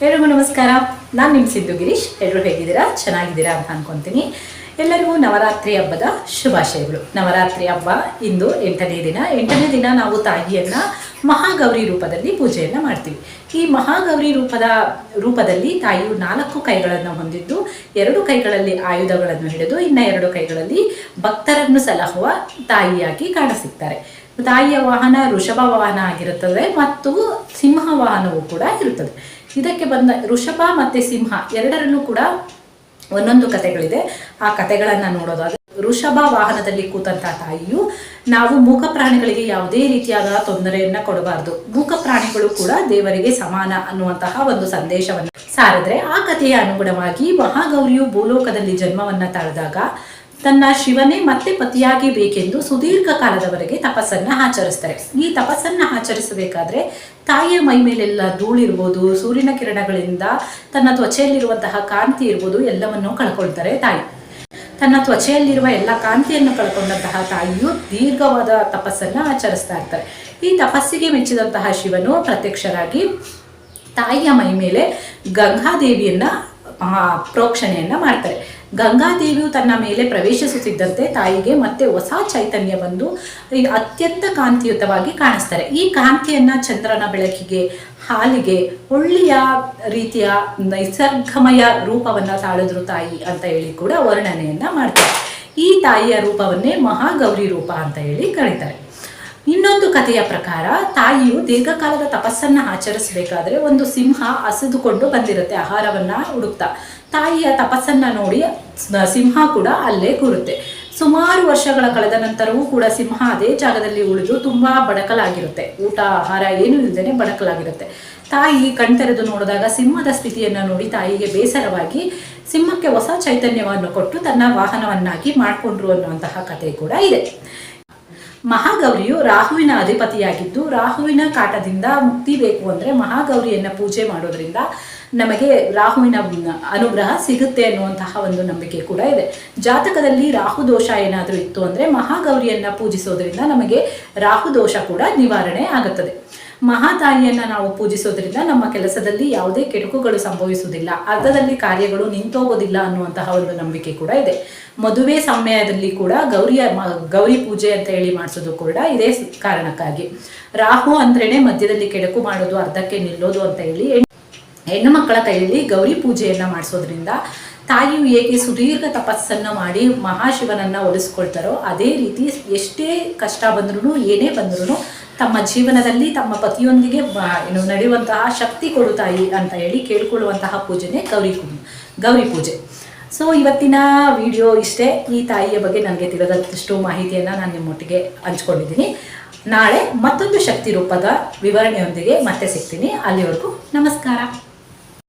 ಎಲ್ಲರಿಗೂ ನಮಸ್ಕಾರ. ನಾನು ನಿಮ್ಮ ಸಿದ್ದು ಗಿರೀಶ್. ಎಲ್ಲರೂ ಹೇಗಿದ್ದೀರಾ? ಚೆನ್ನಾಗಿದ್ದೀರಾ ಅಂತ ಅನ್ಕೊಂತೀನಿ. ಎಲ್ಲರಿಗೂ ನವರಾತ್ರಿ ಹಬ್ಬದ ಶುಭಾಶಯಗಳು. ನವರಾತ್ರಿ ಹಬ್ಬ ಇಂದು 8ನೇ ದಿನ. 8ನೇ ದಿನ ನಾವು ತಾಯಿಯನ್ನು ಮಹಾಗೌರಿ ರೂಪದಲ್ಲಿ ಪೂಜೆಯನ್ನು ಮಾಡ್ತೀವಿ. ಈ ಮಹಾಗೌರಿ ರೂಪದಲ್ಲಿ ತಾಯಿಯು 4 ಕೈಗಳನ್ನು ಹೊಂದಿದ್ದು, 2 ಕೈಗಳಲ್ಲಿ ಆಯುಧಗಳನ್ನು ಹಿಡಿದು ಇನ್ನು 2 ಕೈಗಳಲ್ಲಿ ಭಕ್ತರನ್ನು ಸಲಹುವ ತಾಯಿಯಾಗಿ ಕಾಣಸಿಗ್ತಾರೆ. ತಾಯಿಯ ವಾಹನ ವೃಷಭ ವಾಹನ ಆಗಿರುತ್ತದೆ ಮತ್ತು ಸಿಂಹ ವಾಹನವೂ ಕೂಡ ಇರುತ್ತದೆ. ಇದಕ್ಕೆ ಬಂದ ವೃಷಭ ಮತ್ತು ಸಿಂಹ ಎರಡರಲ್ಲೂ ಕೂಡ ಒಂದೊಂದು ಕಥೆಗಳಿದೆ. ಆ ಕಥೆಗಳನ್ನು ನೋಡೋದಾದ್ರೆ, ವೃಷಭ ವಾಹನದಲ್ಲಿ ಕೂತಂತಹ ತಾಯಿಯು ನಾವು ಮೂಕ ಪ್ರಾಣಿಗಳಿಗೆ ಯಾವುದೇ ರೀತಿಯಾದ ತೊಂದರೆಯನ್ನ ಕೊಡಬಾರದು, ಮೂಕ ಪ್ರಾಣಿಗಳು ಕೂಡ ದೇವರಿಗೆ ಸಮಾನ ಅನ್ನುವಂತಹ ಒಂದು ಸಂದೇಶವನ್ನು ಸಾರಿದ್ರೆ, ಆ ಕಥೆಯ ಅನುಗುಣವಾಗಿ ಮಹಾಗೌರಿಯು ಭೂಲೋಕದಲ್ಲಿ ಜನ್ಮವನ್ನ ತಾಳಿದಾಗ ತನ್ನ ಶಿವನೇ ಮತ್ತೆ ಪತಿಯಾಗಿ ಬೇಕೆಂದು ಸುದೀರ್ಘ ಕಾಲದವರೆಗೆ ತಪಸ್ಸನ್ನ ಆಚರಿಸ್ತಾರೆ. ಈ ತಪಸ್ಸನ್ನ ಆಚರಿಸಬೇಕಾದ್ರೆ ತಾಯಿಯ ಮೈ ಮೇಲೆಲ್ಲ ಧೂಳಿರ್ಬೋದು, ಸೂರ್ಯನ ಕಿರಣಗಳಿಂದ ತನ್ನ ತ್ವಚೆಯಲ್ಲಿರುವಂತಹ ಕಾಂತಿ ಇರ್ಬೋದು, ಎಲ್ಲವನ್ನೂ ಕಳ್ಕೊಳ್ತಾರೆ. ತಾಯಿ ತನ್ನ ತ್ವಚೆಯಲ್ಲಿರುವ ಎಲ್ಲ ಕಾಂತಿಯನ್ನು ಕಳ್ಕೊಂಡಂತಹ ತಾಯಿಯು ದೀರ್ಘವಾದ ತಪಸ್ಸನ್ನ ಆಚರಿಸ್ತಾ ಇರ್ತಾರೆ. ಈ ತಪಸ್ಸಿಗೆ ಮೆಚ್ಚಿದಂತಹ ಶಿವನು ಪ್ರತ್ಯಕ್ಷರಾಗಿ ತಾಯಿಯ ಮೈ ಮೇಲೆ ಗಂಗಾದೇವಿಯನ್ನ ಪ್ರೋಕ್ಷಣೆಯನ್ನ ಮಾಡ್ತಾರೆ. ಗಂಗಾದೇವಿಯು ತನ್ನ ಮೇಲೆ ಪ್ರವೇಶಿಸುತ್ತಿದ್ದಂತೆ ತಾಯಿಗೆ ಮತ್ತೆ ಹೊಸ ಚೈತನ್ಯ ಬಂದು ಅತ್ಯಂತ ಕಾಂತಿಯುತವಾಗಿ ಕಾಣಿಸ್ತಾರೆ. ಈ ಕಾಂತಿಯನ್ನ ಚಂದ್ರನ ಬೆಳಕಿಗೆ, ಹಾಲಿಗೆ, ಒಳ್ಳೆಯ ರೀತಿಯ ನೈಸರ್ಗಮಯ ರೂಪವನ್ನ ತಾಳಿದ್ರು ತಾಯಿ ಅಂತ ಹೇಳಿ ಕೂಡ ವರ್ಣನೆಯನ್ನ ಮಾಡ್ತಾರೆ. ಈ ತಾಯಿಯ ರೂಪವನ್ನೇ ಮಹಾಗೌರಿ ರೂಪ ಅಂತ ಹೇಳಿ ಕರೀತಾರೆ. ಇನ್ನೊಂದು ಕಥೆಯ ಪ್ರಕಾರ ತಾಯಿಯು ದೀರ್ಘಕಾಲದ ತಪಸ್ಸನ್ನ ಆಚರಿಸಬೇಕಾದ್ರೆ ಒಂದು ಸಿಂಹ ಹಸಿದುಕೊಂಡು ಬಂದಿರುತ್ತೆ ಆಹಾರವನ್ನ ಹುಡುಕ್ತಾ. ತಾಯಿಯ ತಪಸ್ಸನ್ನ ನೋಡಿ ಸಿಂಹ ಕೂಡ ಅಲ್ಲೇ ಕೂರುತ್ತೆ. ಸುಮಾರು ವರ್ಷಗಳ ಕಳೆದ ನಂತರವೂ ಕೂಡ ಸಿಂಹ ಅದೇ ಜಾಗದಲ್ಲಿ ಉಳಿದು ತುಂಬಾ ಬಡಕಲಾಗಿರುತ್ತೆ. ಊಟ ಆಹಾರ ಏನೂ ಇಲ್ಲದೇನೆ ಬಡಕಲಾಗಿರುತ್ತೆ. ತಾಯಿ ಕಣ್ತೆರೆದು ನೋಡಿದಾಗ ಸಿಂಹದ ಸ್ಥಿತಿಯನ್ನು ನೋಡಿ ತಾಯಿಗೆ ಬೇಸರವಾಗಿ ಸಿಂಹಕ್ಕೆ ಹೊಸ ಚೈತನ್ಯವನ್ನು ಕೊಟ್ಟು ತನ್ನ ವಾಹನವನ್ನಾಗಿ ಮಾಡಿಕೊಂಡ್ರು ಅನ್ನುವಂತಹ ಕಥೆ ಕೂಡ ಇದೆ. ಮಹಾಗೌರಿಯು ರಾಹುವಿನ ಅಧಿಪತಿಯಾಗಿದ್ದು, ರಾಹುವಿನ ಕಾಟದಿಂದ ಮುಕ್ತಿ ಬೇಕು ಅಂದರೆ ಮಹಾಗೌರಿಯನ್ನು ಪೂಜೆ ಮಾಡೋದ್ರಿಂದ ನಮಗೆ ರಾಹುವಿನ ಅನುಗ್ರಹ ಸಿಗುತ್ತೆ ಅನ್ನುವಂತಹ ಒಂದು ನಂಬಿಕೆ ಕೂಡ ಇದೆ. ಜಾತಕದಲ್ಲಿ ರಾಹು ದೋಷ ಏನಾದರೂ ಇತ್ತು ಅಂದರೆ ಮಹಾಗೌರಿಯನ್ನು ಪೂಜಿಸೋದ್ರಿಂದ ನಮಗೆ ರಾಹು ದೋಷ ಕೂಡ ನಿವಾರಣೆ ಆಗುತ್ತದೆ. ಮಹಾತಾಯಿಯನ್ನು ನಾವು ಪೂಜಿಸೋದ್ರಿಂದ ನಮ್ಮ ಕೆಲಸದಲ್ಲಿ ಯಾವುದೇ ಕೆಡುಕುಗಳು ಸಂಭವಿಸುವುದಿಲ್ಲ, ಅರ್ಧದಲ್ಲಿ ಕಾರ್ಯಗಳು ನಿಂತೋಗೋದಿಲ್ಲ ಅನ್ನುವಂತಹ ಒಂದು ನಂಬಿಕೆ ಕೂಡ ಇದೆ. ಮದುವೆ ಸಮಯದಲ್ಲಿ ಕೂಡ ಗೌರಿ ಪೂಜೆ ಅಂತ ಹೇಳಿ ಮಾಡಿಸೋದು ಕೂಡ ಇದೇ ಕಾರಣಕ್ಕಾಗಿ. ರಾಹು ಅಂದ್ರೇನೆ ಮಧ್ಯದಲ್ಲಿ ಕೆಡುಕು ಮಾಡೋದು, ಅರ್ಧಕ್ಕೆ ನಿಲ್ಲೋದು ಅಂತ ಹೇಳಿ ಹೆಣ್ಣು ಮಕ್ಕಳ ಕೈಯಲ್ಲಿ ಗೌರಿ ಪೂಜೆಯನ್ನು ಮಾಡಿಸೋದ್ರಿಂದ ತಾಯಿಯು ಹೇಗೆ ಸುದೀರ್ಘ ತಪಸ್ಸನ್ನು ಮಾಡಿ ಮಹಾಶಿವನನ್ನು ಒಲಿಸ್ಕೊಳ್ತಾರೋ ಅದೇ ರೀತಿ ಎಷ್ಟೇ ಕಷ್ಟ ಬಂದ್ರೂ ಏನೇ ಬಂದ್ರೂ ತಮ್ಮ ಜೀವನದಲ್ಲಿ ತಮ್ಮ ಪತಿಯೊಂದಿಗೆ ನಡೆಯುವಂತಹ ಶಕ್ತಿ ಕೊಡು ತಾಯಿ ಅಂತ ಹೇಳಿ ಕೇಳ್ಕೊಳ್ಳುವಂತಹ ಪೂಜೆನೇ ಗೌರಿ ಪೂಜೆ. ಸೊ ಇವತ್ತಿನ ವಿಡಿಯೋ ಇಷ್ಟೇ. ಈ ತಾಯಿಯ ಬಗ್ಗೆ ನನಗೆ ತಿಳಿದಷ್ಟು ಮಾಹಿತಿಯನ್ನು ನಾನು ನಿಮ್ಮೊಟ್ಟಿಗೆ ಹಂಚ್ಕೊಂಡಿದ್ದೀನಿ. ನಾಳೆ ಮತ್ತೊಂದು ಶಕ್ತಿ ರೂಪದ ವಿವರಣೆಯೊಂದಿಗೆ ಮತ್ತೆ ಸಿಗ್ತೀನಿ. ಅಲ್ಲಿವರೆಗೂ ನಮಸ್ಕಾರ.